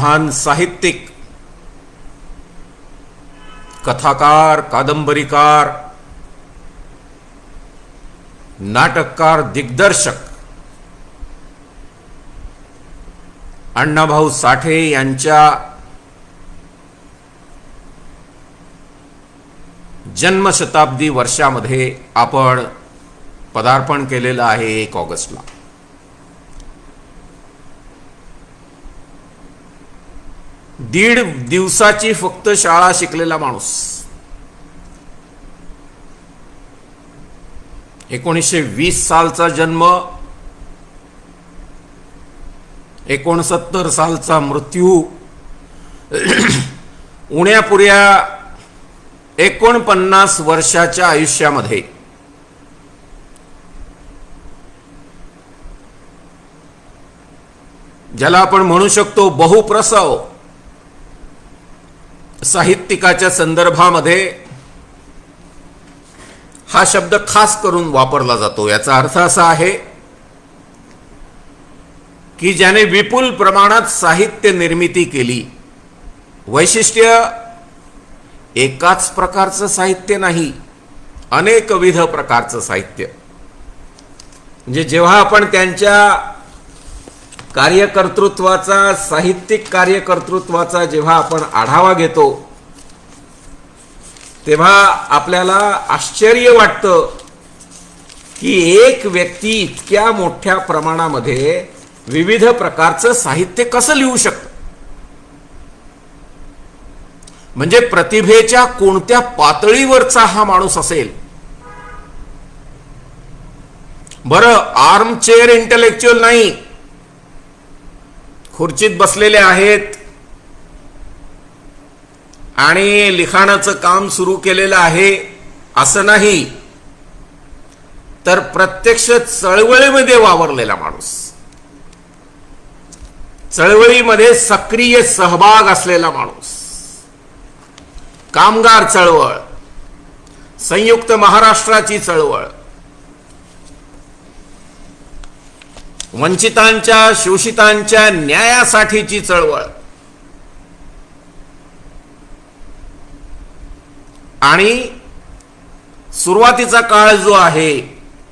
महान साहित्यिक, कथाकार, कादंबरीकार, नाटककार, दिग्दर्शक अण्णाभाऊ साठे यांच्या जन्मशताब्दी वर्षामध्ये आपण पदार्पण केलेलं आहे 1 ऑगस्टला. दीड दिवसाची फक्त शाळा शिकलेला माणूस, 1920 सालचा जन्म, 69 सालचा मृत्यू, उण्यापुऱ्या 49 वर्षाच्या आयुष्यामध्ये ज्याला आपण म्हणू शकतो बहुप्रसव, साहित्यिकाच्या संदर्भामध्ये हा शब्द खास करून वापरला जातो. याचा अर्थ असा आहे की ज्याने विपुल प्रमाणात साहित्य निर्मिती केली. वैशिष्ट्य एकाच प्रकारचं साहित्य नाही, अनेकविध प्रकारचं साहित्य. म्हणजे जेव्हा आपण त्यांच्या कार्यकर्तृत्वाचा, साहित्यिक कार्यकर्तृत्वाचा जेव्हा आपण आढावा घेतो तेव्हा आपल्याला आश्चर्य वाटतं की एक व्यक्ती इतक्या मोठ्या प्रमाणामध्ये विविध प्रकारचं साहित्य कसं लिहू शकतं. म्हणजे प्रतिभेच्या कोणत्या पातळीवरचा हा माणूस असेल. बरं, आर्म चेअर इंटेलेक्च्युअल नाही, खुर्चीत बसलेले आहेत आणि लिखाणाचं काम सुरू केलेलं आहे असं नाही, तर प्रत्यक्ष चळवळीमध्ये वावरलेला माणूस, चळवळीमध्ये सक्रिय सहभाग असलेला माणूस. कामगार चळवळ, संयुक्त महाराष्ट्राची चळवळ, वंचितांच्या, शोषितांच्या न्यायासाठीची चळवळ आणि सुरुवातीचा काळ जो आहे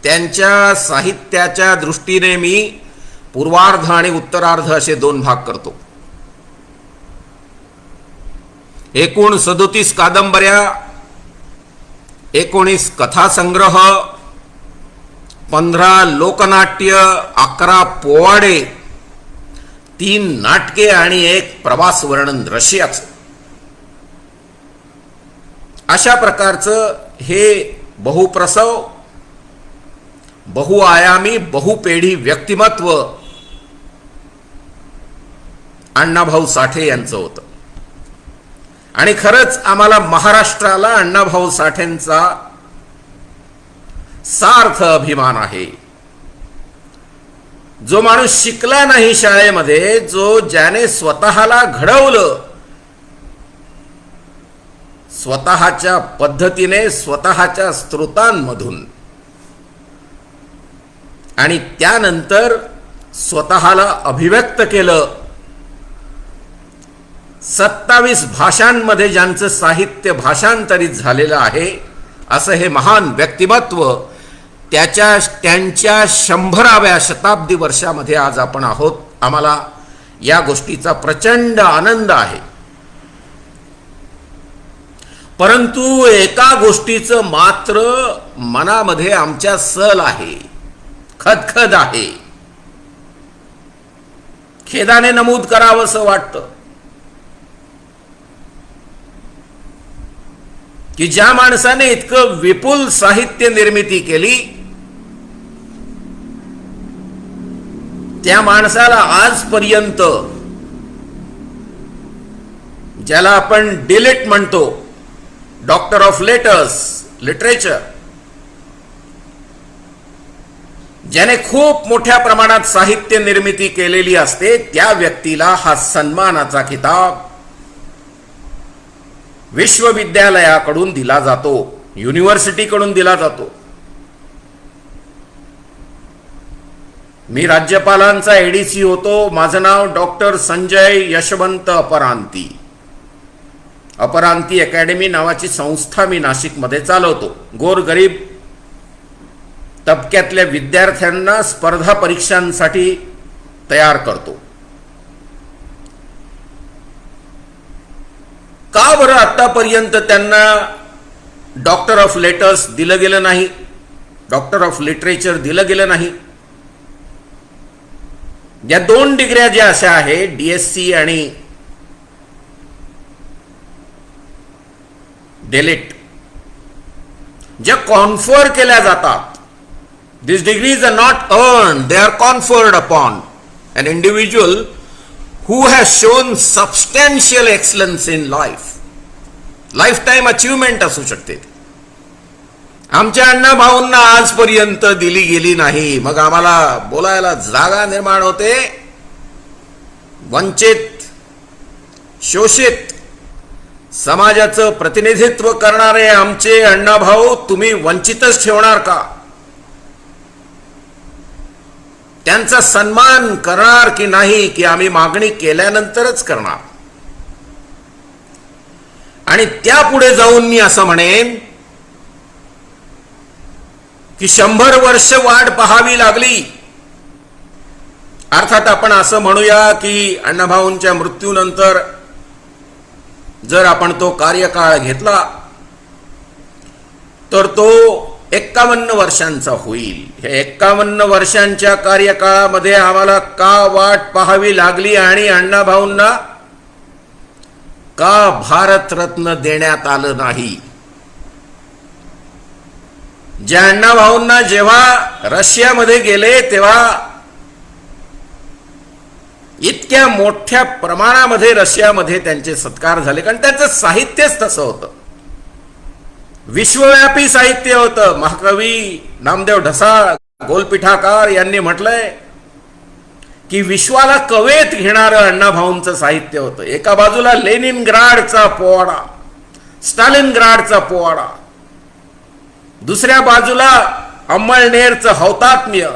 त्यांच्या साहित्याच्या दृष्टीने मी पूर्वार्ध आणि उत्तरार्ध असे 2 भाग करतो. एकूण 37 कादंबऱ्या, 19 कथासंग्रह, 15 लोकनाट्य, 11 पोवाडे, 3 नाटके आणि 1 प्रवास वर्णन रशियाचं. अशा प्रकारचं हे बहुप्रसव, बहुआयामी, बहुपेढी व्यक्तिमत्व अण्णाभाऊ साठे यांचं होतं. आणि खरंच आम्हाला महाराष्ट्राला अण्णाभाऊ साठेंचा सार्थ अभिमान आहे. जो माणूस शिकला नाही शाळेमध्ये, ज्याने स्वतःला घडवलं स्वतःच्या पद्धतीने, स्वतःच्या स्त्रोतांमधून, आणि त्यानंतर स्वतःला अभिव्यक्त केलं. 27 भाषांमध्ये ज्यांचं साहित्य भाषांतरित झालेलं आहे असं हे महान व्यक्तिमत्व त्यांच्या 100व्या शताब्दी वर्षामध्ये आज आपण आहोत. आम्हाला या गोष्टीचा प्रचंड आनंद आहे. परंतु एका गोष्टीचं मात्र मनामध्ये आमच्या सल आहे, खदखद आहे, खेदाने नमूद करावं असं वाटतं की ज्या माणसाने इतकं विपुल साहित्य निर्मिती केली त्या माणसाला आजपर्यंत, ज्याला आपण डिलिट म्हणतो, डॉक्टर ऑफ लेटर्स, लिटरेचर, ज्याने खूप मोठ्या प्रमाणात साहित्य निर्मिती केलेली असते, त्या व्यक्तीला हा सन्मानाचा खिताब विश्वविद्यालयाकडून दिला जातो, युनिव्हर्सिटीकडून दिला जातो. मी राज्यपालांचा एडीसी होतो. माझं नाव डॉक्टर संजय यशवंत अपरांती. अपरांती अकॅडमी नावाची संस्था मी नाशिकमध्ये चालवतो. गोरगरीब तबक्यातल्या विद्यार्थ्यांना स्पर्धा परीक्षांसाठी तयार करतो. का बरं आतापर्यंत त्यांना डॉक्टर ऑफ लेटर्स दिलं गेलं नाही, डॉक्टर ऑफ लिटरेचर दिलं गेलं नाही? या 2 डिग्र्या ज्या अशा आहेत, DSc आणि डेलिट, ज्या कॉन्फर केल्या जातात, these degrees are not earned, they are conferred upon an individual who has shown substantial excellence in life. Lifetime achievement असू शकते. आमच्या अण्णा भाऊंना आजपर्यंत दिली गेली नाही. मग आम्हाला बोलायला जागा निर्माण होते. वंचित, शोषित समाजाचं प्रतिनिधित्व करणारे आमचे अण्णा भाऊ तुम्ही वंचितच ठेवणार का? त्यांचा सन्मान करणार की नाही, की आम्ही मागणी केल्यानंतरच करणार? आणि त्यापुढे जाऊन मी असं म्हणेन की 100 वर्ष वाट पाहावी लागली. अर्थात आपण असं म्हणूया की अण्णाभाऊंच्या मृत्यूनंतर जर आपण तो कार्यकाळ घेतला तर तो 51 वर्षांचा होईल. हे 51 वर्षांच्या कार्यकाळामध्ये आम्हाला का वाट पाहावी लागली आणि अण्णाभाऊंना का भारतरत्न देण्यात आलं नाही? ज्या अण्णाभाऊंना जेव्हा रशियामध्ये गेले तेव्हा इतक्या मोठ्या प्रमाणामध्ये रशियामध्ये त्यांचे सत्कार झाले, कारण त्यांचं साहित्यच तसं होतं. विश्वव्यापी साहित्य होतं. महाकवी नामदेव ढसाळ, गोलपीठाकार यांनी म्हटलंय की विश्वाला कवेत घेणारं अण्णाभाऊंचं साहित्य होतं. एका बाजूला लेनिनग्राडचा पोवाडा, स्टालिनग्राडचा पोवाडा, दुसऱ्या बाजूला अंमळनेरचं हौतात्म्य,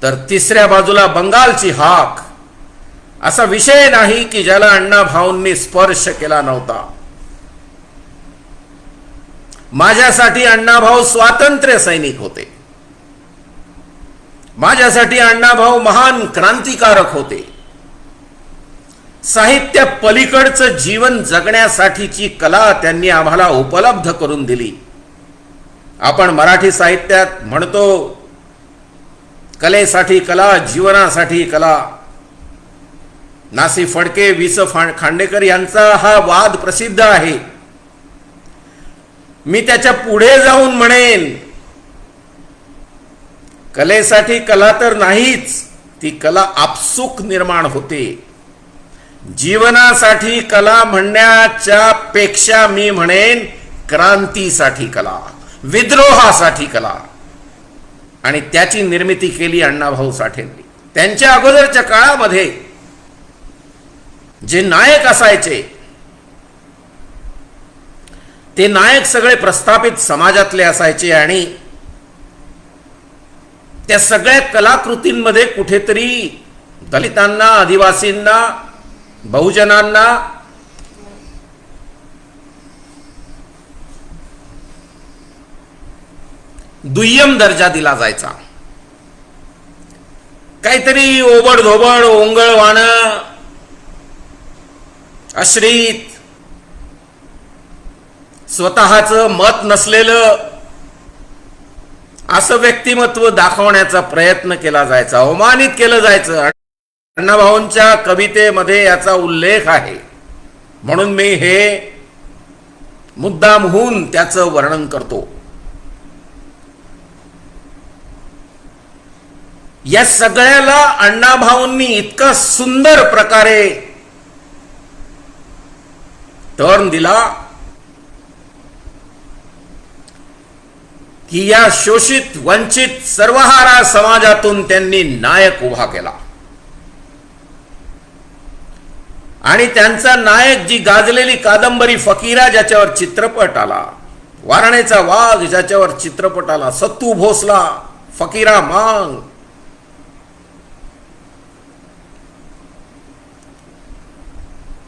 तर तिसऱ्या बाजूला बंगालची हाक. असा विषय नाही की ज्याला अण्णाभाऊंनी स्पर्श केला नव्हता. माझ्यासाठी अण्णाभाऊ स्वातंत्र्य सैनिक होते. माझ्यासाठी अण्णाभाऊ महान क्रांतिकारक होते. साहित्य पलीकडचं जीवन जगण्यासाठीची कला त्यांनी आम्हाला उपलब्ध करून दिली. आपण मराठी साहित्यात म्हणतो कलेसाठी कला, जीवनासाठी कला. नासी फडके, वि.स. खांडेकर यांचा हा वाद प्रसिद्ध आहे. मी त्याच्या पुढे जाऊन म्हणेन कलेसाठी कला तर नाहीच, ती कला आपसूक निर्माण होते. जीवनासाठी कला म्हणण्याच्या पेक्षा मी म्हणेन क्रांतीसाठी कला, विद्रोहासाठी कला. आणि त्याची निर्मिती केली अण्णाभाऊ साठेंनी. त्यांच्या अगोदरच्या काळामध्ये जे नायक असायचे ते नायक सगळे प्रस्थापित समाजातले असायचे आणि त्या सगळ्या कलाकृतींमध्ये कुठेतरी दलितांना, आदिवासींना, बहुजनांना दुय्यम दर्जा दिला जायचा. काहीतरी ओबडधोबड, ओंगळवाणं, अश्रित, स्वतःचं मत नसलेलं असं व्यक्तिमत्व दाखवण्याचा प्रयत्न केला जायचा, अवमानित केलं जायचं. अण्णाभाऊंच्या कवितेमध्ये याचा उल्लेख आहे. म्हणून मी हे मुद्दामहून त्याचं वर्णन करतो. या सगळ्याला अण्णाभाऊंनी इतका सुंदर प्रकारे टर्न दिला की या शोषित, वंचित, सर्वहारा समाजातून त्यांनी नायक उभा केला. आणि त्यांचा नायक जी गाजलेली कादंबरी फकीरा, ज्याच्यावर चित्रपट आला, वारणेचा वाघ ज्याच्यावर चित्रपट आला, सत्तू भोसला, फकीरा मांग,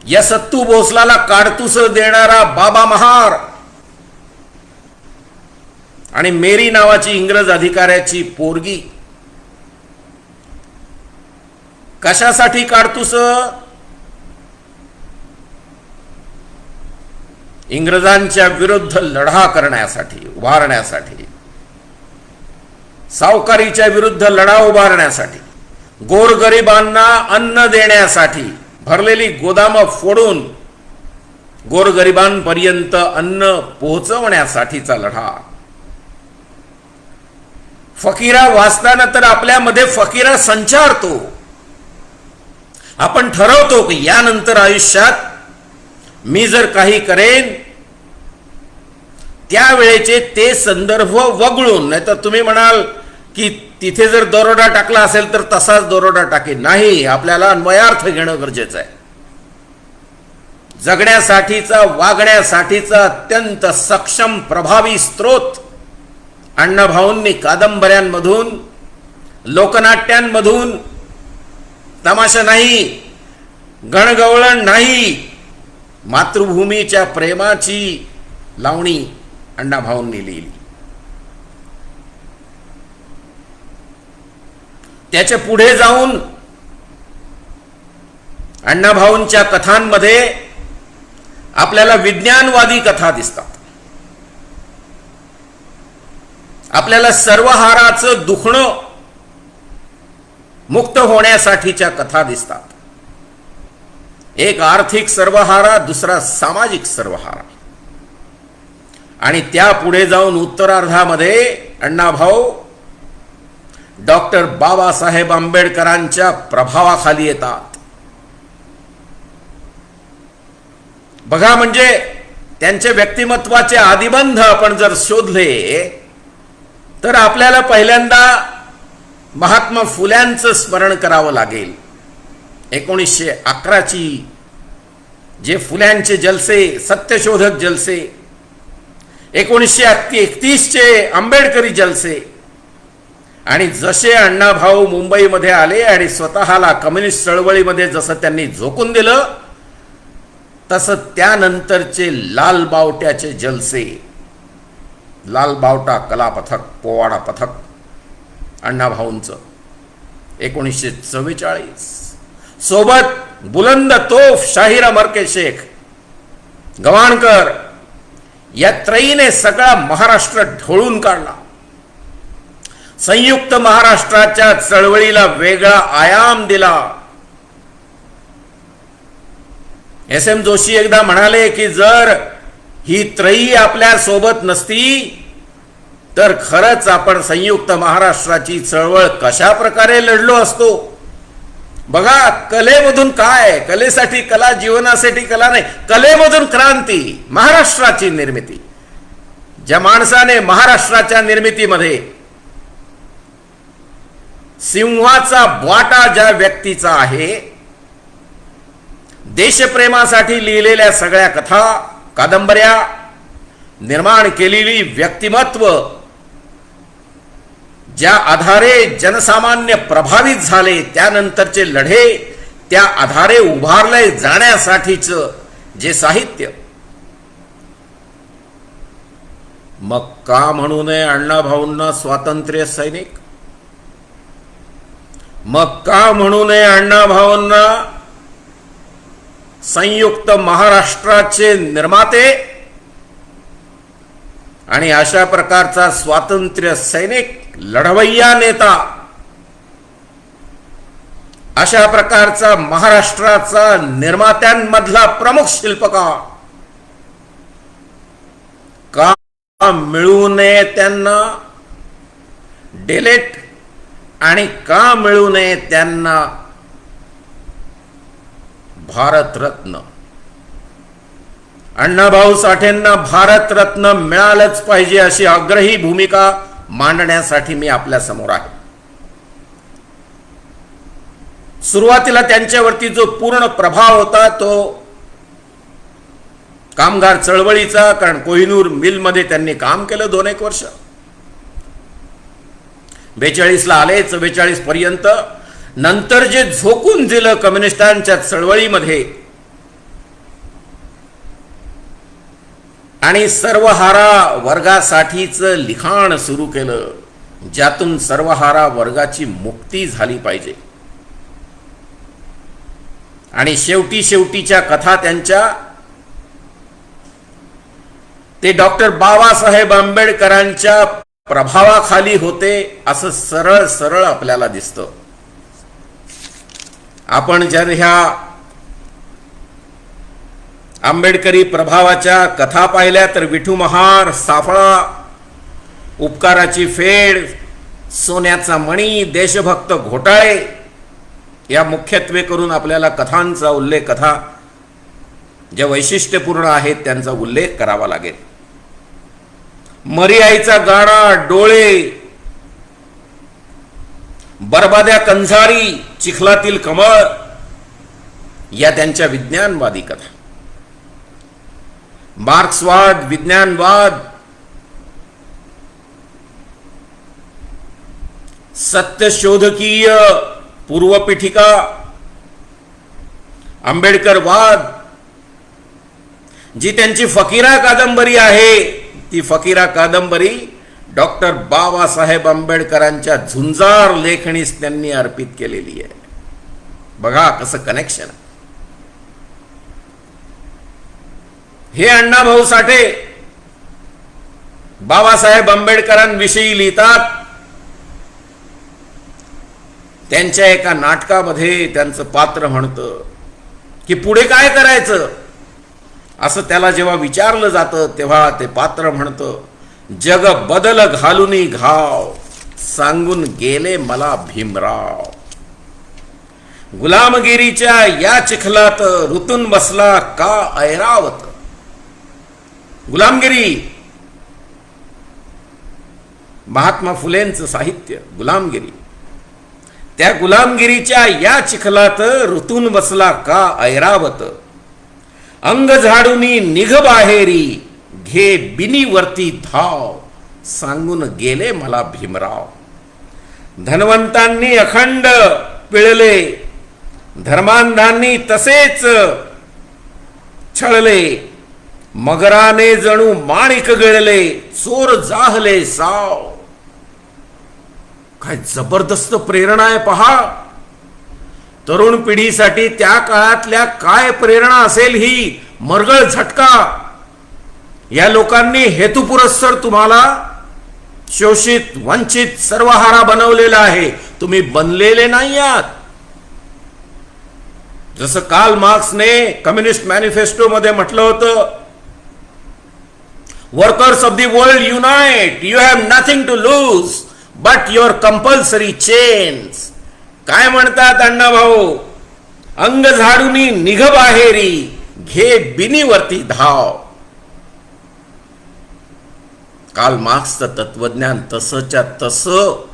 या सत्तू भोसलाला काडतूस देणारा बाबा महार आणि मेरी नावाची इंग्रज अधिकाऱ्याची पोरगी कशासाठी काडतूस? इंग्रजांच्या विरुद्ध लढा करण्यासाठी, उभारण्यासाठी, सावकारीच्या विरुद्ध लढा उभारण्यासाठी, गोरगरिबांना अन्न देण्यासाठी, भरलेली गोदामं फोडून गोरगरिबांपर्यंत अन्न पोहोचवण्यासाठीचा लढा. फकीरा वाचताना तर आपल्यामध्ये फकीरा संचारतो. आपण ठरवतो की यानंतर आयुष्यात मी जर काही करेन त्यावेळेचे ते संदर्भ वगळून, नाही तर तुम्ही म्हणाल की तिथे जर दरोडा टाकला असेल तर तसाच दरोडा टाकेल. नाही, आपल्याला अन्वयार्थ घेणं गरजेचं आहे. जगण्यासाठीचा, वागण्यासाठीचा अत्यंत सक्षम प्रभावी स्रोत अण्णाभाऊंनी कादंबऱ्यांमधून, लोकनाट्यांमधून, तमाशा नाही, गणगवळण नाही, मातृभूमीच्या प्रेमाची लावणी अण्णाभाऊंनी लिहिली. त्याच्या पुढे जाऊन अण्णाभाऊंच्या कथांमध्ये आपल्याला विज्ञानवादी कथा दिसतात. आपल्याला सर्वहाराचं दुखणं मुक्त होण्यासाठीच्या कथा दिसतात. एक आर्थिक सर्वहारा, दुसरा सामाजिक सर्वहारा. आणि त्या पुढे जाऊन उत्तरार्धामध्ये अण्णाभाऊ डॉक्टर बाबासाहेब आंबेडकरांच्या प्रभावाखाली येतात. बघा, म्हणजे त्यांचे व्यक्तिमत्वाचे आदिबंध आपण जर शोधले तर आपल्याला पहिल्यांदा महात्मा फुल्यांचं स्मरण करावं लागेल. 1911ची जे फुल्यांचे जलसे, सत्यशोधक जलसे, 1931चे आंबेडकरी जलसे, आणि जसे अण्णाभाऊ मुंबईमध्ये आले आणि स्वतःला कम्युनिस्ट चळवळीमध्ये जसं त्यांनी झोकून दिलं, तसं त्यानंतरचे लाल बावट्याचे जलसे, लाल बावटा कला पथक, पोवाडा पथक अण्णाभाऊंचं 1944, सोबत बुलंद तोफ शाहीर अमर के शेख, गवाणकर, या त्रयीने सगळा महाराष्ट्र ढवळून काढला. संयुक्त महाराष्ट्राच्या चळवळीला वेगळा आयाम दिला. एस एम जोशी एकदा म्हणाले की जर ही त्रयी आपल्या सोबत नसती तर खरंच आपण संयुक्त महाराष्ट्राची चळवळ कशा प्रकारे लढलो असतो. बघा, कलेमधून काय, कलेसाठी कला, जीवनासाठी कला नाही, कलेमधून क्रांती, महाराष्ट्राची निर्मिती. ज्या माणसाने महाराष्ट्राच्या निर्मितीमध्ये सिंहाचा वाटा ज्या व्यक्तीचा आहे, देशप्रेमासाठी लिहिलेल्या सगळ्या कथा, कादंबऱ्या, निर्माण केलेली व्यक्तिमत्व, ज्या आधारे जनसामान्य प्रभावित झाले, त्यानंतरचे लढे, त्या आधारे उभारले जाण्यासाठीचं जे साहित्य, मग का म्हणू नये अण्णाभाऊंना स्वातंत्र्य सैनिक? मग का म्हणू नये अण्णाभाऊंना संयुक्त महाराष्ट्राचे निर्माते? आणि अशा प्रकारचा स्वातंत्र्य सैनिक, लढवय्या नेता, अशा प्रकारचा महाराष्ट्राचा निर्मात्यांमधला प्रमुख शिल्पकार का मिळू नये त्यांना डिलीट, आणि का मिळू नये त्यांना भारतरत्न? अण्णाभाऊ साठेंना भारतरत्न मिळालंच पाहिजे अशी आग्रही भूमिका मांडण्यासाठी मी आपल्या समोर आहे. सुरुवातीला त्यांच्यावरती जो पूर्ण प्रभाव होता तो कामगार चळवळीचा, कारण कोहिनूर मिलमध्ये त्यांनी काम केलं 2-1 वर्ष. 42ला आले, 44 पर्यंत. नंतर जे झोकून दिलं कम्युनिस्टांच्या चळवळीमध्ये, आणि सर्वहारा वर्गासाठीच लिखाण सुरू केलं, ज्यातून सर्वहारा वर्गाची मुक्ती झाली पाहिजे. आणि शेवटीच्या कथा त्यांच्या ते डॉक्टर बाबासाहेब आंबेडकरांच्या प्रभावाखाली होते असं सरळ सरळ आपल्याला दिसतं. आपण जर ह्या आंबेडकरी प्रभावाच्या कथा पाहिल्या तर विठू महार, साफळा, उपकाराची फेड, सोन्याचा मणी, देशभक्त घोटाळे या मुख्यत्वे करून आपल्याला कथांचा उल्लेख, कथा ज्या वैशिष्ट्यपूर्ण आहेत त्यांचा उल्लेख करावा लागेल. मरी आईचा गाडा, डोळे, बरबाद्या कंझारी, चिखलातील कमळ या त्यांच्या विज्ञानवादी कथा. मार्क्सवाद, विज्ञानवाद, सत्यशोधकीय पूर्वपीठिका, आंबेडकरवाद, जी त्यांची फकीरा कादंबरी आहे, ती फकीरा कादंबरी डॉक्टर बाबासाहेब आंबेडकरांच्या झुंजार लेखणीस त्यांनी अर्पित केलेली आहे. बघा कसं कनेक्शन. हे अण्णाभाऊ साठे बाबासाहेब आंबेडकरांविषयी लिहितात. त्यांच्या एका नाटकामध्ये त्यांचं पात्र म्हणतं की पुढे काय करायचं, असं त्याला जेव्हा विचारलं जातं तेव्हा ते पात्र म्हणतं, जग बदल घालूनी घाव, सांगून गेले मला भीमराव. गुलामगिरीच्या या चिखलात ऋतून बसला का ऐरावत. गुलामगिरी, महात्मा फुलेंचं साहित्य. गुलामगिरी, त्या गुलामगिरीच्या या चिखलात ऋतून बसला का ऐरावत. अंग झाडूनी निघ बाहेरी, घे बिनीवरती धाव, सांगून गेले मला भीमराव. धनवंतांनी अखंड पिळले, धर्मांधांनी तसेच छळले. मगराने जणू माणिक गिळले, चोर जाहले साव. काय जबरदस्त प्रेरणा आहे पहा. तरुण पिढीसाठी त्या काळातल्या काय प्रेरणा असेल ही. मरगळ झटका. या लोकांनी हेतुपुरस्सर तुम्हाला शोषित, वंचित, सर्वहारा बनवलेला आहे. तुम्ही बनलेले नाही आहात. जसं कार्ल मार्क्सने कम्युनिस्ट मॅनिफेस्टो मध्ये म्हटलं होतं, workers of the world unite, you have nothing to lose but your compulsory chains. काय म्हणतात अण्णाभाऊ, अंग झाडूनी निघ बाहेरी, घे बिनीवरती धाव. कार्ल मार्क्सचं तत्वज्ञान तसंच्या तसं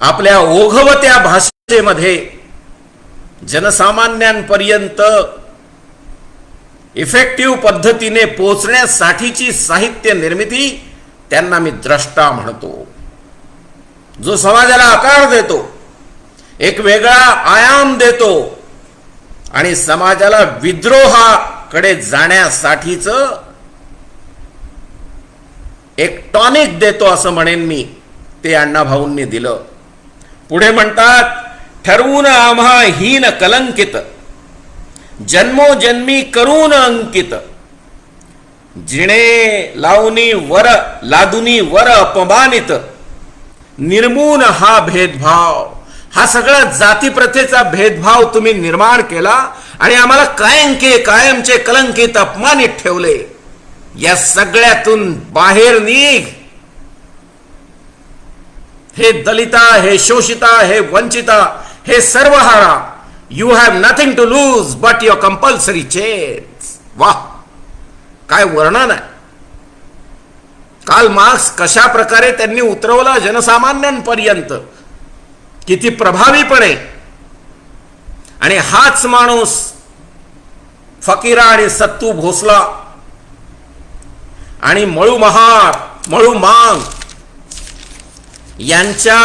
आपल्या ओघवत्या भाषेमध्ये जनसामान्यांपर्यंत इफेक्टिव्ह पद्धतीने पोहोचण्यासाठीची साहित्य निर्मिती, त्यांना मी द्रष्टा म्हणतो. जो समाजाला आकार देतो, एक वेगळा आयाम देतो आणि समाजाला विद्रोहाकडे जाण्यासाठीच एक टॉनिक देतो असं म्हणेन मी. ते अण्णाभाऊंनी दिलं. पुढे म्हणतात, ठरवून आम्हा हीन कलंकित, जन्मोजन्मी करून अंकित. जिणे लावूनी वर लादुनी वर अपमानित, निर्मून हा भेदभाव. हा सगळा जातीप्रथेचा भेदभाव तुम्ही निर्माण केला आणि आम्हाला कायमचे कलंकित, अपमानित ठेवले. या सगळ्यातून बाहेर निघ. हे दलिता, हे शोषिता, हे वंचिता, हे सर्वहारा, you have nothing to lose but your compulsory chains. वाह, काय वर्णन आहे. कार्ल मार्क्स कशा प्रकारे त्यांनी उतरवला जनसामान्यांपर्यंत, किती प्रभावीपणे. आणि हाच माणूस फकीरा आणि सत्तू भोसला आणि मळू महार, मळू मांग यांच्या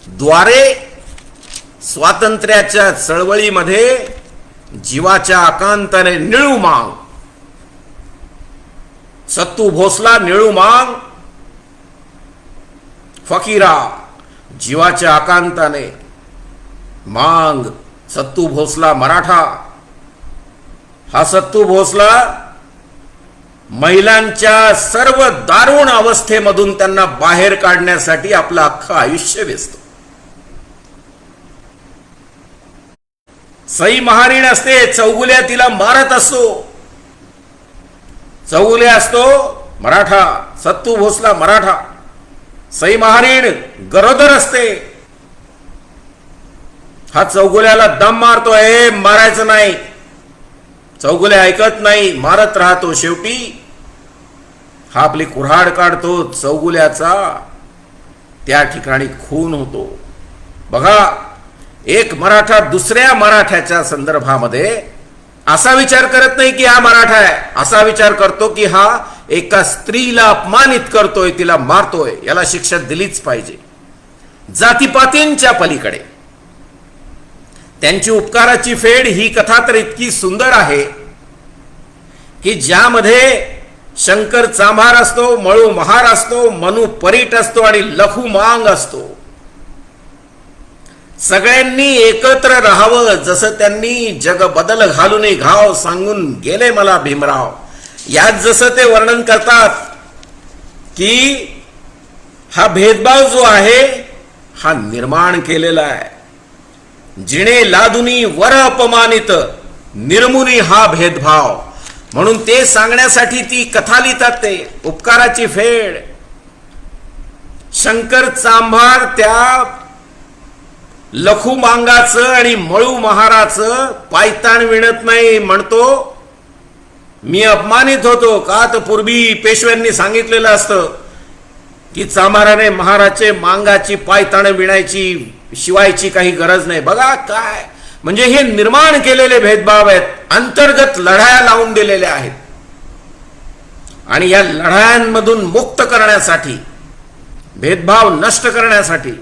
द्वारे स्वातंत्र्याच्या चळवळीमध्ये जीवाच्या आकांताने निळू मांग सत्तू भोसला निळू मांग फकीरा जीवाच्या आकांताने, मांग सत्तू भोसला मराठा. हा सत्तू भोसला महिलांच्या सर्व दारुण अवस्थेमधून त्यांना बाहेर काढण्यासाठी आपलं अख्खं आयुष्य वेचतो. सई महारीण असते, चौगुल्या तिला मारत असतो. चौगुल्या असतो मराठा, सत्तू भोसला मराठा. सई महारीण गरोदर असते. हा चौगुल्याला दम मारतोय, मारायचं नाही. चौगुल्या ऐकत नाही, मारत राहतो. शेवटी हा आपली कुऱ्हाड काढतो. चौगुल्याचा त्या ठिकाणी खून होतो. बघा, एक मराठा दुसऱ्या मराठ्याच्या संदर्भामध्ये असा विचार करत नाही की हा मराठा आहे, असा विचार करतो की हा एका स्त्रीला अपमानित करतोय, तिला मारतोय, याला शिक्षा दिलीच पाहिजे. जातीपातींच्या पलीकडे त्यांची उपकाराची फेड ही कथा तर इतकी सुंदर आहे की ज्यामध्ये शंकर चांभार असतो, मळू महार असतो, मनु परीट असतो आणि लखू मांग असतो. सगळ्यांनी एकत्र राहावं, जसं त्यांनी जग बदल घालून घाव सांगून गेले मला भीमराव. यात जसं ते वर्णन करतात की हा भेदभाव जो आहे हा निर्माण केलेला आहे. जिणे लादुनी वर अपमानित, निर्मुनी हा भेदभाव. म्हणून ते सांगण्यासाठी ती कथा लिहितात. ते उपकाराची फेड. शंकर चांभार त्या लखू मांगाचं आणि मळू महाराचं पायताण विणत नाही. म्हणतो मी अपमानित होतो का, तर पूर्वी पेशव्यांनी सांगितलेलं असतं की चांभाराने महाराचे मांगाची पायताण विणायची, शिवायची काही गरज नाही. बघा काय म्हणजे हे निर्माण केलेले भेदभाव आहेत, अंतर्गत लढाया लावून दिलेल्या आहेत. आणि या लढायांमधून मुक्त करण्यासाठी, भेदभाव नष्ट करण्यासाठी,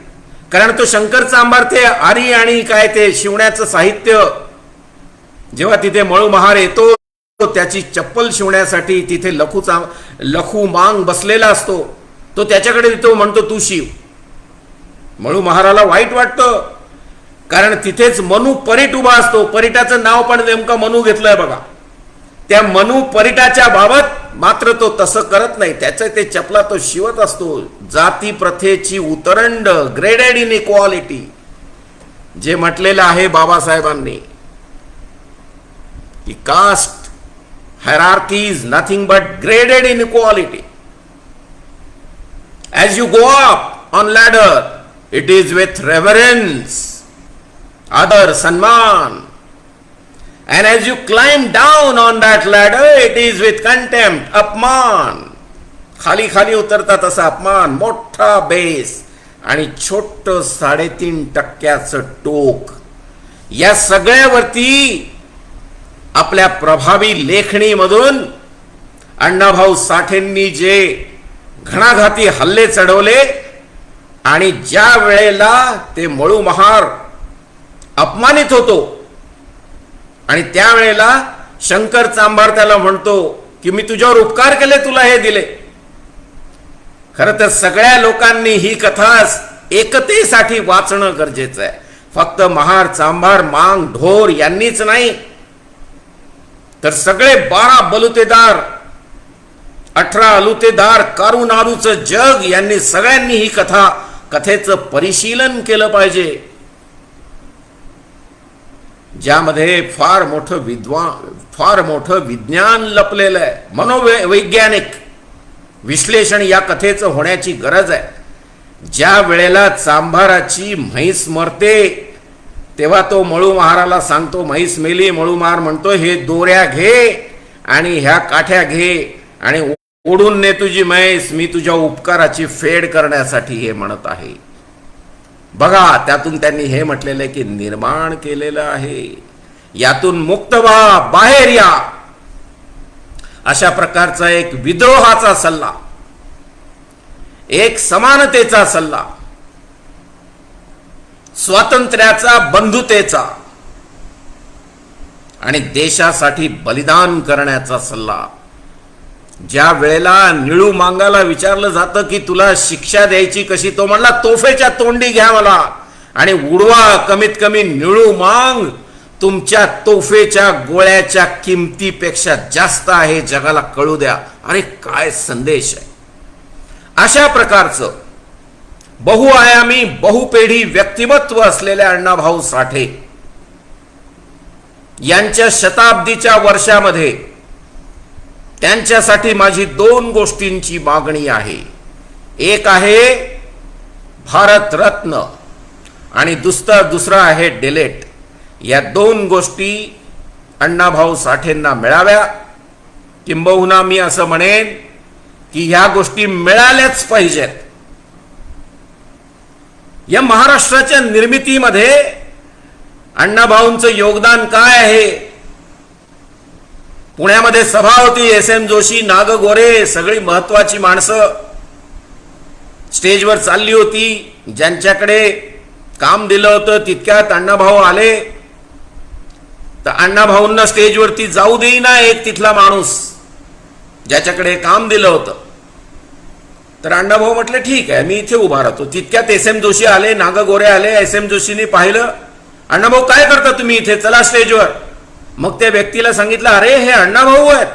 कारण तो शंकर चांभार ते आरी आणि काय ते शिवण्याचं साहित्य जेव्हा तिथे मळू महार येतो, त्याची चप्पल शिवण्यासाठी तिथे लखू मांग बसलेला असतो. तो त्याच्याकडे तो म्हणतो तू शिव. मळू महाराला वाईट वाटतं, कारण तिथेच मनु परीट उभा असतो. परीटाचं नाव पण नेमकं मनु घेतलंय बघा. त्या मनु परीटाच्या बाबत मात्र तो तसं करत नाही. त्याचं ते चपला तो शिवत असतो. जाती प्रथेची उतरंड, ग्रेडेड इन इक्वालिटी, जे म्हटलेलं आहे बाबासाहेबांनी की caste hierarchy is nothing but graded in equality. As you go up on ladder, it is with reverence, adar, sanman. And as you climb down on that ladder, it is with contempt, अपमान. खाली खाली उतरता तसा अपमान. मोठा base आणि छोट 3.5% टोक. या सगळ्यावरती आपल्या प्रभावी लेखणीमधून अण्णाभाऊ साठेंनी जे घणाघाती हल्ले चढवले आणि ज्या वेळेला ते मळू महार अपमानित होतो आणि त्यावेळेला शंकर चांभार त्याला म्हणतो की मी तुझ्यावर उपकार केले, तुला हे दिले. खरं तर सगळ्या लोकांनी ही कथा एकतेसाठी वाचणं गरजेचं आहे. फक्त महार, चांभार, मांग, ढोर यांनीच नाही, तर सगळे 12 बलुतेदार, 18 अलुतेदार, कारुनारूचं जग यांनी सगळ्यांनी ही कथेचं परिशीलन केलं पाहिजे, ज्यामध्ये फार मोठं विज्ञान लपलेलं आहे. मनोवैज्ञानिक विश्लेषण या कथेचं होण्याची गरज आहे. ज्या वेळेला चांभाराची म्हैस मरते तेव्हा तो मळू महाराला सांगतो म्हैस मेली. मळू महार म्हणतो हे दोऱ्या घे आणि ह्या काठ्या घे आणि ओढून ने तुझी म्हैस, मी तुझ्या उपकाराची फेड करण्यासाठी हे म्हणत आहे. बघा, त्यातून त्यांनी हे म्हटलेलं आहे की निर्माण केलेलं आहे, यातून मुक्त व्हा, बाहेर या. अशा प्रकारचा एक विद्रोहाचा सल्ला, एक समानतेचा सल्ला, स्वातंत्र्याचा, बंधुतेचा आणि देशासाठी बलिदान करण्याचा सल्ला ज्या वेळेला निळू मांगाला विचारलं जातं की तुला शिक्षा द्यायची कशी, तो म्हणला तोफेच्या तोंडी घ्या मला आणि उडवा, कमीत कमी निळू मांग तुमच्या तोफेच्या गोळ्याच्या किमतीपेक्षा जास्त आहे, जगाला कळू द्या. अरे काय संदेश आहे. अशा प्रकारचं बहुआयामी बहुपेढी व्यक्तिमत्व असलेल्या अण्णाभाऊ साठे यांच्या शताब्दीच्या वर्षामध्ये त्यांच्यासाठी माझी 2 गोष्टींची मागणी आहे. एक आहे भारतरत्न आणि दुसरा आहे डिलेट. या 2 गोष्टी अण्णाभाऊ साठेंना मिळाव्या. किंबहुना मी असं म्हणेन की ह्या गोष्टी मिळाल्याच पाहिजेत. या महाराष्ट्राच्या निर्मितीमध्ये अण्णाभाऊंचं योगदान काय आहे. पुण्यामध्ये सभा होती, एस.एम. जोशी, नाग गोरे, सगळी महत्वाची माणसं स्टेजवर चालली होती. ज्यांच्याकडे काम दिलं होतं तितक्यात अण्णाभाऊ आले. तर अण्णाभाऊंना स्टेजवरती जाऊ देईना एक तिथला माणूस ज्याच्याकडे काम दिलं होतं. तर अण्णाभाऊ म्हटले ठीक आहे, मी इथे उभा राहतो. तितक्यात एस.एम. जोशी आले, नाग गोरे आले. एस.एम. जोशींनी पाहिलं, अण्णाभाऊ काय करता तुम्ही इथे, चला स्टेजवर. मग त्या व्यक्तीला सांगितलं, अरे हे अण्णाभाऊ आहेत,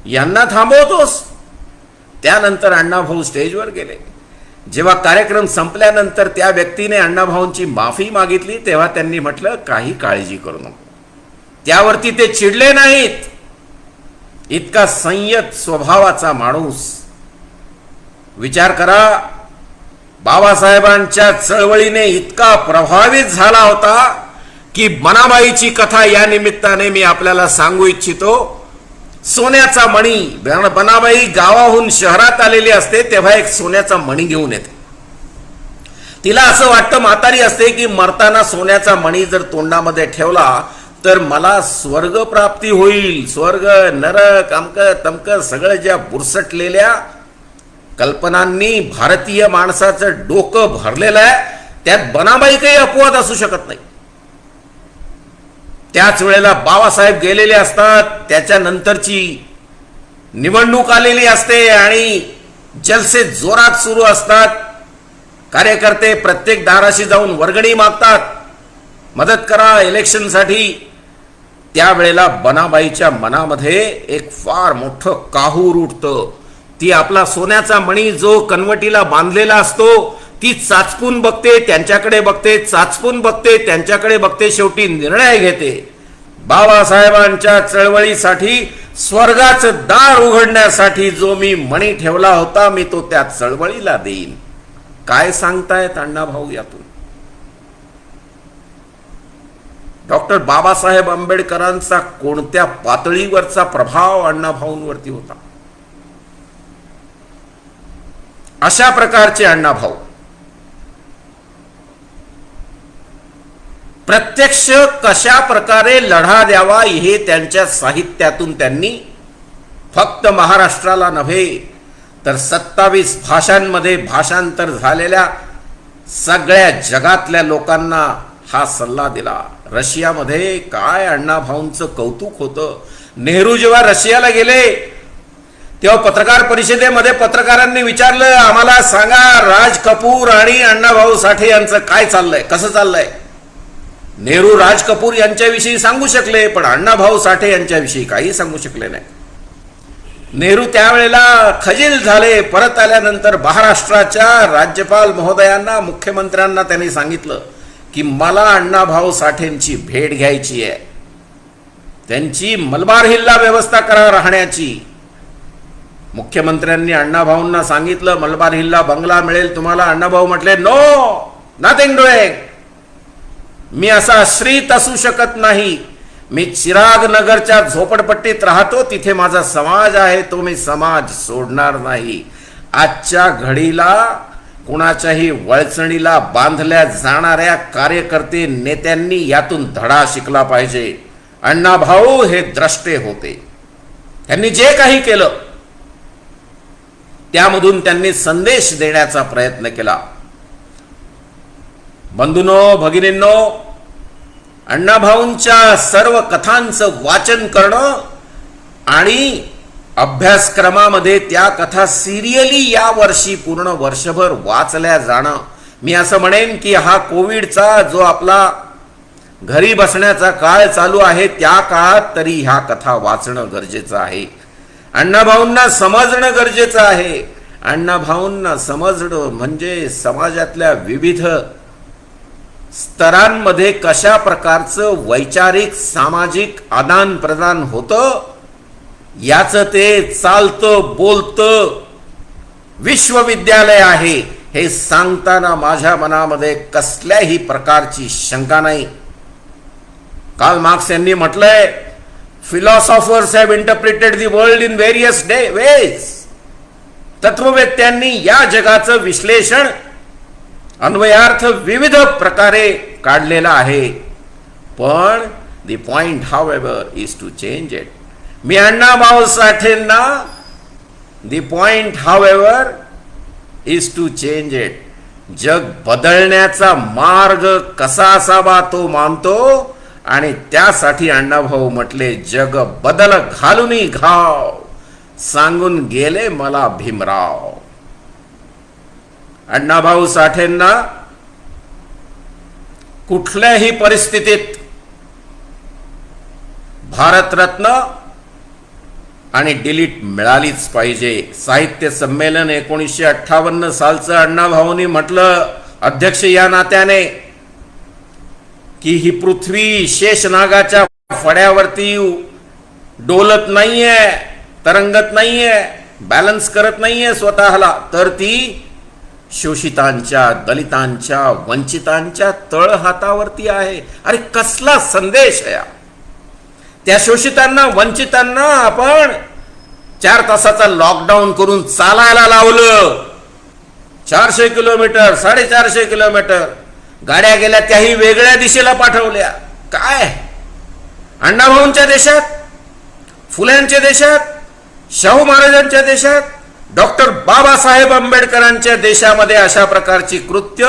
यांना थांबवतोस. त्यानंतर अण्णाभाऊ स्टेजवर गेले. जेव्हा कार्यक्रम संपल्यानंतर त्या व्यक्तीने अण्णाभाऊंची माफी मागितली, तेव्हा त्यांनी म्हटलं काही काळजी करू नको. त्यावरती ते चिडले नाहीत. इतका संयत स्वभावाचा माणूस. विचार करा, बाबासाहेबांच्या चळवळीने इतका प्रभावित झाला होता की बनाबाईची कथा या निमित्ताने मी आपल्याला सांगू इच्छितो. सोन्याचा मणी, बनाबाई गावाहून शहरात आलेली असते तेव्हा एक सोन्याचा मणी घेऊन येते. तिला असं वाटतं, म्हातारी असते, की मरताना सोन्याचा मणी जर तोंडामध्ये ठेवला तर मला स्वर्ग प्राप्ती होईल. स्वर्ग, नरक, अमक तमक सगळं ज्या बुरसटलेल्या कल्पनांनी भारतीय माणसाचं डोकं भरलेलं आहे, त्यात बनाबाई काही अपवाद असू शकत नाही. त्याच वेळेला बाबासाहेब गेलेले असतात, त्याच्यानंतरची निवडणूक आलेली असते आणि जलसे जोरात सुरू असतात. कार्यकर्ते प्रत्येक दाराशी जाऊन वर्गणी मागतात, मदत करा इलेक्शनसाठी. त्यावेळेला बनाबाईच्या मनामध्ये एक फार मोठं काहूर उठतं. ती आपला सोन्याचा मणी जो कनवटीला बांधलेला असतो ती चाचपून बघते, त्यांच्याकडे बघते, चाचपून बघते, त्यांच्याकडे बघते. शेवटी निर्णय घेते, बाबासाहेबांच्या चळवळीसाठी, स्वर्गाचं दार उघडण्यासाठी जो मी मणी ठेवला होता, मी तो त्या चळवळीला देईन. काय सांगतायत अण्णाभाऊ यातून. डॉक्टर बाबासाहेब आंबेडकरांचा कोणत्या पातळीवरचा प्रभाव अण्णाभाऊंवरती होता. अशा प्रकारचे अण्णाभाऊ प्रत्यक्ष कशा प्रकारे लढा द्यावा हे त्यांच्या साहित्यातून त्यांनी फक्त महाराष्ट्राला नव्हे तर 27 भाषांमध्ये भाषांतर झालेल्या सगळ्या जगातल्या लोकांना हा सल्ला दिला. रशियामध्ये काय अण्णाभाऊंचं कौतुक होतं. नेहरू जेव्हा रशियाला गेले तेव्हा पत्रकार परिषदेमध्ये पत्रकारांनी विचारलं, आम्हाला सांगा राज कपूर आणि अण्णाभाऊ साठे यांचं काय चाललंय, कसं चाललंय. नेहरू राज कपूर यांच्याविषयी सांगू शकले, पण अण्णाभाऊ साठे यांच्याविषयी काही सांगू शकले नाही. नेहरू त्यावेळेला खजील झाले. परत आल्यानंतर महाराष्ट्राच्या राज्यपाल महोदयांना, मुख्यमंत्र्यांना त्यांनी सांगितलं की मला अण्णाभाऊ साठेंची भेट घ्यायची आहे, त्यांची मलबार हिलला व्यवस्था करा राहण्याची. मुख्यमंत्र्यांनी अण्णाभाऊंना सांगितलं मलबार हिलला बंगला मिळेल तुम्हाला. अण्णाभाऊ म्हटले, नो, नथिंग डुईंग. मी असा आश्रित असू शकत नाही. मी चिराग नगरच्या झोपडपट्टीत राहतो, तिथे माझा समाज आहे, तो मी समाज सोडणार नाही. आजच्या घडीला कुणाच्याही वळचणीला बांधल्या जाणाऱ्या कार्यकर्ते नेत्यांनी यातून धडा शिकला पाहिजे. अण्णाभाऊ हे द्रष्टे होते. त्यांनी जे काही केलं त्यामधून त्यांनी संदेश देण्याचा प्रयत्न केला. बंधूंनो, भगिनींनो, अण्णाभाऊंच्या सर्व कथांचं वाचन करणं आणि अभ्यासक्रमामध्ये त्या कथा सिरियली या वर्षी पूर्ण वर्षभर वाचल्या जाणं, मी असं म्हणेन की हा कोविडचा जो आपला घरी बसण्याचा काळ चालू आहे त्या काळात तरी ह्या कथा वाचणं गरजेचं आहे. अण्णाभाऊंना समजणं गरजेचं आहे. अण्णाभाऊंना समजणं म्हणजे समाजातल्या विविध स्तरांमध्ये कशा प्रकारचं वैचारिक सामाजिक आदान प्रदान होतं याचं ते चालतं बोलतं विश्वविद्यालय आहे हे सांगताना माझ्या मनामध्ये कसल्याही प्रकारची शंका नाही. कार्ल मार्क्स यांनी म्हटलंय, philosophers have interpreted the world in various ways. तत्ववेत्यांनी या जगाचं विश्लेषण अन्वयार्थ विविध प्रकारे काढलेला आहे. पण the point however is to change it. मी अण्णाभाऊ साठेंना the point however is to change it. जग बदलण्याचा मार्ग कसा असावा तो मानतो आणि त्यासाठी अण्णाभाऊ म्हटले, जग बदल घालूनी घाव सांगून गेले मला भीमराव. अण्णाभाऊ साठेंना कुठल्याही परिस्थितीत भारतरत्न आणि डिलीट मिळालीच पाहिजे. साहित्य संमेलन 1958 सालचं अण्णाभाऊंनी म्हटलं, अध्यक्ष या नात्याने, की ही पृथ्वी शेषनागाच्या फड्यावरती डोलत नाहीये, तरंगत नाहीये, बॅलन्स करत नाहीये स्वतःला, तर ती शोषितांच्या, दलितांच्या, वंचितांच्या तळहातावरती आहे. अरे कसला संदेश आहे! त्या शोषितांना, वंचितांना आपण 4 तासाचा लॉकडाऊन करून चालायला लावलं. 400 किलोमीटर, 450 किलोमीटर गाड्या गेल्या, त्याही वेगळ्या दिशेला पाठवल्या. काय अण्णाभाऊंच्या देशात, फुल्यांच्या देशात, शाहू महाराजांच्या देशात, डॉक्टर बाबासाहेब आंबेडकरांच्या देशामध्ये अशा प्रकारची कृत्य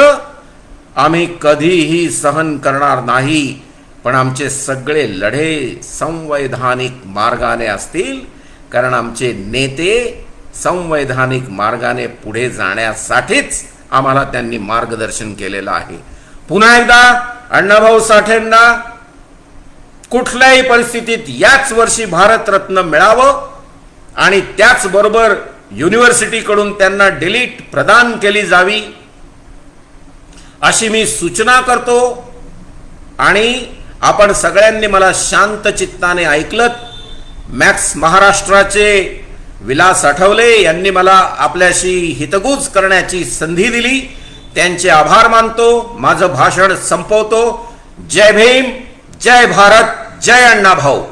आम्ही कधीही सहन करणार नाही. पण आमचे सगळे लढे संवैधानिक मार्गाने असतील, कारण आमचे नेते संवैधानिक मार्गाने पुढे जाण्यासाठीच आम्हाला त्यांनी मार्गदर्शन केलेलं आहे. पुन्हा एकदा अण्णाभाऊ साठेंना कुठल्याही परिस्थितीत याच वर्षी भारतरत्न मिळावं आणि त्याचबरोबर युनिव्हर्सिटीकडून त्यांना डिलीट प्रदान केली जावी अशी मी सूचना करतो. आणि आपण सगळ्यांनी मला शांत चित्ताने ऐकलत. मॅक्स महाराष्ट्राचे विलास आठवले यांनी मला आपल्याशी हितगुज करण्याची संधी दिली, त्यांचे आभार मानतो. माझं भाषण संपवतो. जय भीम, जय भारत, जय अण्णाभाऊ.